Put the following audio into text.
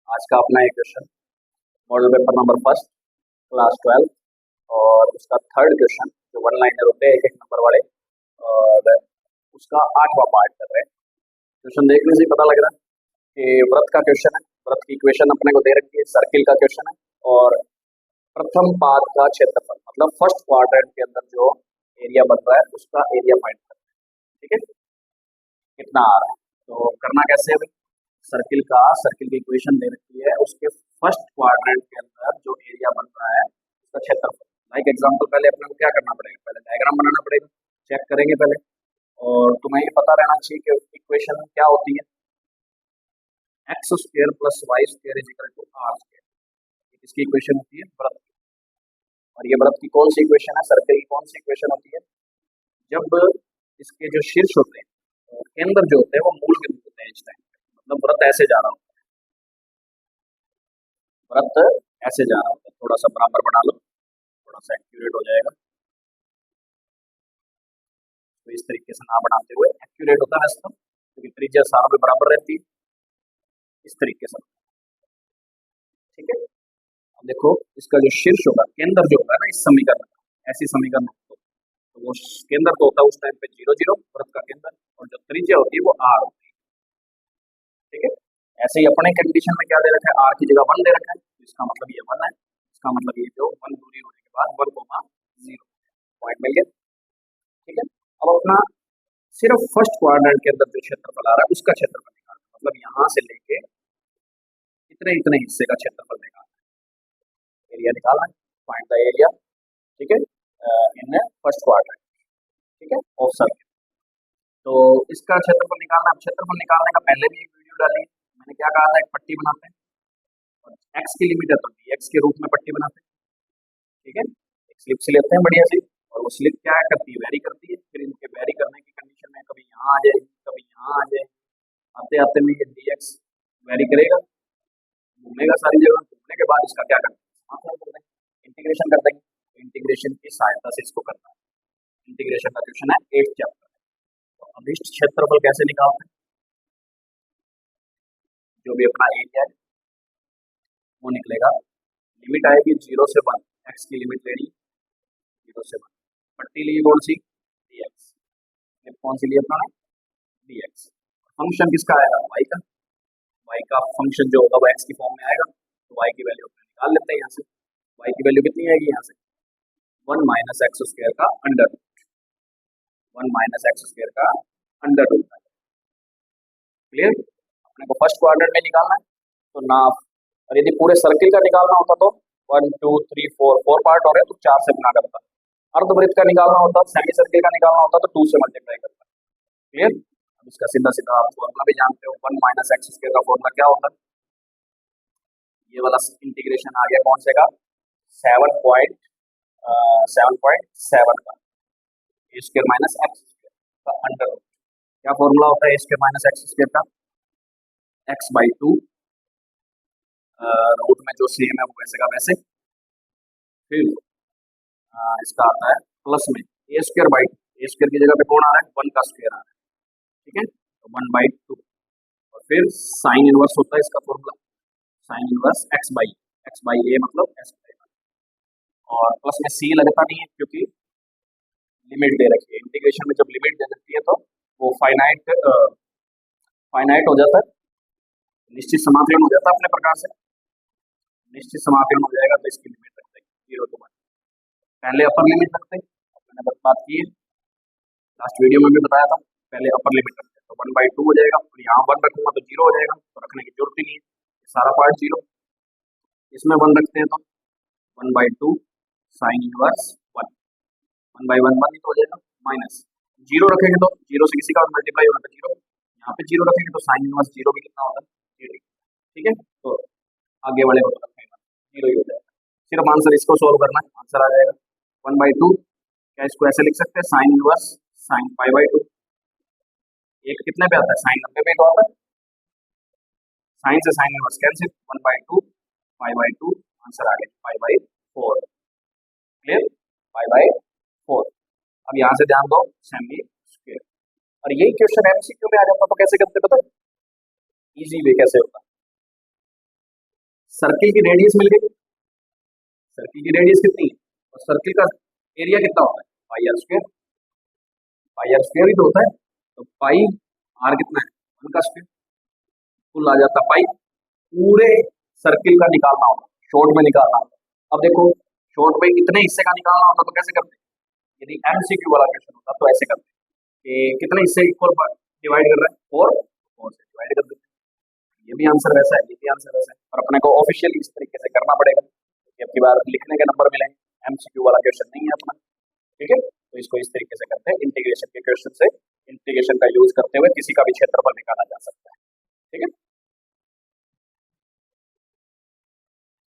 आज का अपना एक question model paper number first class 12 और उसका थर्ड क्वेश्चन जो वन लाइनर होते हैं एक एक नंबर वाले और उसका 8वां पार्ट कर रहे हैं। क्वेश्चन देखने से ही पता लग रहा है कि व्रत का क्वेश्चन है। व्रत की इक्वेशन अपने को दे रखी है, सर्किल का क्वेश्चन है और प्रथम पाद का क्षेत्रफल मतलब फर्स्ट क्वाड्रेंट के अंदर जो एरिया बन रहा है उसका एरिया फाइंड करना है। ठीक है, कितना आ रहा है तो करना कैसे है भाई, सर्किल की इक्वेशन दे रखी है, उसके फर्स्ट क्वाड्रेंट के अंदर जो एरिया बन रहा है उसका क्षेत्रफल। लाइक एग्जांपल पहले अपने को क्या करना पड़ेगा, पहले डायग्राम बनाना पड़ेगा, चेक करेंगे पहले। और तुम्हें ये पता रहना चाहिए कि इक्वेशन क्या होती है, x square plus y square is equal to r square. इसकी इक्वेशन होती है व्रत की। और ये व्रत की कौन सी इक्वेशन है, सर्किल की कौन सी इक्वेशन होती है, जब इसके जो शीर्ष होते हैं केंद्र जो होते हैं वो मूल बिंदु होते हैं इस टाइम, मतलब व्रत ऐसे जा रहा होता है, व्रत ऐसे जा रहा होता है। थोड़ा सा बराबर बना लो, थोड़ा सा एक्यूरेट हो जाएगा। तो इस तरीके से ना बनाते हुए एक्यूरेट होता है वैसे तो, क्योंकि त्रिज्या सारों में बराबर रहती है, इस तरीके से। ठीक है, अब देखो इसका जो शीर्ष होगा, केंद्र जो होगा ना इस समीकरण का, ऐसी समीकरण तो वो केंद्र तो होता है उस टाइम पे 0 0 व्रत का केंद्र, और जो त्रिज्या होती है वो आर होती है। ठीक है, ऐसे ही अपने कंडीशन में क्या दे रखा है, आर की जगह 1 दे रखा है, इसका मतलब ये 1 है, इसका मतलब ये जो 1 दूरी होने के बाद 1,0 पॉइंट मिल गया। ठीक है, अब अपना सिर्फ फर्स्ट क्वाड्रेंट के अंदर जो क्षेत्रफल आ रहा है उसका क्षेत्रफल निकालना, मतलब यहाँ से लेके इतने इतने हिस्से का क्षेत्रफल निकालना, एरिया निकालना है, फाइंड द एरिया। ठीक है, इन फर्स्ट क्वाड्रेंट। ठीक है, ऑफ सर्किल। तो इसका क्षेत्रफल निकालना, क्षेत्रफल निकालने का पहले भी एक वीडियो डाली है, मैंने क्या कहा था, एक पट्टी बनाते हैं और एक्स की लिमिट है तो एक्स के रूप में पट्टी बनाते हैं। ठीक है, एक स्लिप से लेते हैं बढ़िया सी, और वो स्लिप क्या करती है, वेरी करती है। फिर इनके वेरी करने की कंडीशन में कभी यहाँ आ जाएगी, कभी यहाँ आ जाएगी, आते आते में ये dx वेरी करेगा, घूमेगा सारी जगह, घूमने के बाद इसका क्या करना है, इंटीग्रेशन कर देंगे। इंटीग्रेशन की सहायता से इसको करना है। इंटीग्रेशन का क्वेश्चन है 8th चैप्टर। तो अभिष्ट क्षेत्रफल कैसे निकालते हैं, जो भी अपना एरिया है वो निकलेगा, लिमिट आएगी 0 से 1, एक्स की लिमिट लेनी 0 से 1, पट्टी ली कौन सी, dx, कौन सी ली अपना dx, फंक्शन किसका आएगा, y का फंक्शन जो होगा वो x की फॉर्म में आएगा, तो y की वैल्यू अपने निकाल लेते हैं यहाँ से। y की वैल्यू कितनी आएगी यहाँ से, 1 माइनस एक्स स्क्वायर का under root, 1 minus x square का अंडर रूट। क्लियर, अपने को फर्स्ट क्वाड्रेंट में निकालना है तो नाप, और यदि पूरे सर्किल का निकालना होता तो 1 2 3 4 पार्ट हो रहे तो 4 से गुना करता। अर्धवृत्त का निकालना होता, सेमी सर्किल का निकालना होता तो 2 से मल्टीप्लाई करता। क्लियर, अब इसका सीधा सीधा आप फॉर्मूला भी जानते हो, 1 माइनस एक्स स्क्वायर का फॉर्मूला क्या होता है, ये वाला इंटीग्रेशन आ गया कौन से का, 7.7 का ए स्क्वायर माइनस एक्स स्क्वायर का अंडर रूट। क्या फॉर्मूला होता है ए स्क्वायर माइनस एक्स स्क्वायर का, x/2 रूट में जो सेम है वो वैसे का वैसे, फिर इसका आता है प्लस में ए स्क्वायर बाई, ए स्क्वायर की जगह पे कौन आ रहा है, 1 का स्क्वायर आ रहा है। ठीक है, तो 1/2, और फिर साइन इनवर्स होता है इसका formula, sine inverse x by a मतलब x बाई, और प्लस में सी लगता नहीं है क्योंकि लिमिट दे रखी है। इंटीग्रेशन में जब लिमिट दे रखी है तो वो फाइनाइट हो जाता है, निश्चित समाकलन हो जाता है अपने प्रकार से, निश्चित समाकलन हो जाएगा तो इसकी लिमिट रख देंगे 0 to 1, पहले अपर लिमिट रखते हैं, मैंने बात की है लास्ट वीडियो में भी बताया था, पहले अपर लिमिट रखते हैं तो 1/2 हो जाएगा, और यहाँ 1 रखूंगा तो 0 हो जाएगा, तो रखने की जरूरत ही नहीं है, सारा पार्ट 0। इसमें 1 रखते हैं तो 1/2 साइन इनवर्स 1, 1/1 1 ही तो हो जाएगा, माइनस 0 रखेंगे तो 0 से किसी का मल्टीप्लाई होना था 0, यहाँ पे 0 रखेंगे तो साइन इनवर्स 0 भी कितना होता है 0। ठीक है, तो आगे वाले को तो रखेंगे 0 ही हो जाएगा, सिर्फ आंसर इसको सोल्व करना है, आंसर आ जाएगा 1/2। क्या इसको ऐसे लिख सकते हैं, साइन इनवर्स साइन π/2, एक कितने पे आता है, साइन 90 पे तो आता है, साइन से साइन इनवर्स कैंसिल, 1/2 π/2, आंसर आ गया π/4। क्लियर, π/4। अब यहाँ से ध्यान दो सेमी स्क्वायर, और यही क्वेश्चन एमसीक्यू में आ जाता तो कैसे करते पता, इजी वे कैसे होता, सर्किल की रेडियस मिल गई, सर्किल की रेडियस कितनी है और सर्किल का एरिया कितना होता है, pi r square, pi r square ही तो होता है, तो पाई आर कितना है, 1 का स्क्वायर, कुल आ जाता पाई, पूरे सर्किल का निकालना होगा, शॉर्ट में निकालना होगा। अब देखो शॉर्ट में इतने हिस्से का निकालना होता तो कैसे करते, यदि एमसीक्यू वाला क्वेश्चन होता तो ऐसे करते कि कितने हिस्से इक्वल डिवाइड कर रहे हैं, 4 से डिवाइड कर देते हैं। ये भी आंसर वैसा है, ये भी आंसर वैसा है, और अपने को ऑफिशियली इस तरीके से करना पड़ेगा कि अब की बार लिखने के नंबर मिलेंगे, एमसीक्यू वाला क्वेश्चन नहीं है अपना, ठीक है। तो इसको इस तरीके से करते हैं, इंटीग्रेशन के क्वेश्चन से इंटीग्रेशन का यूज करते हुए किसी का भी क्षेत्रफल निकाला जा सकता है।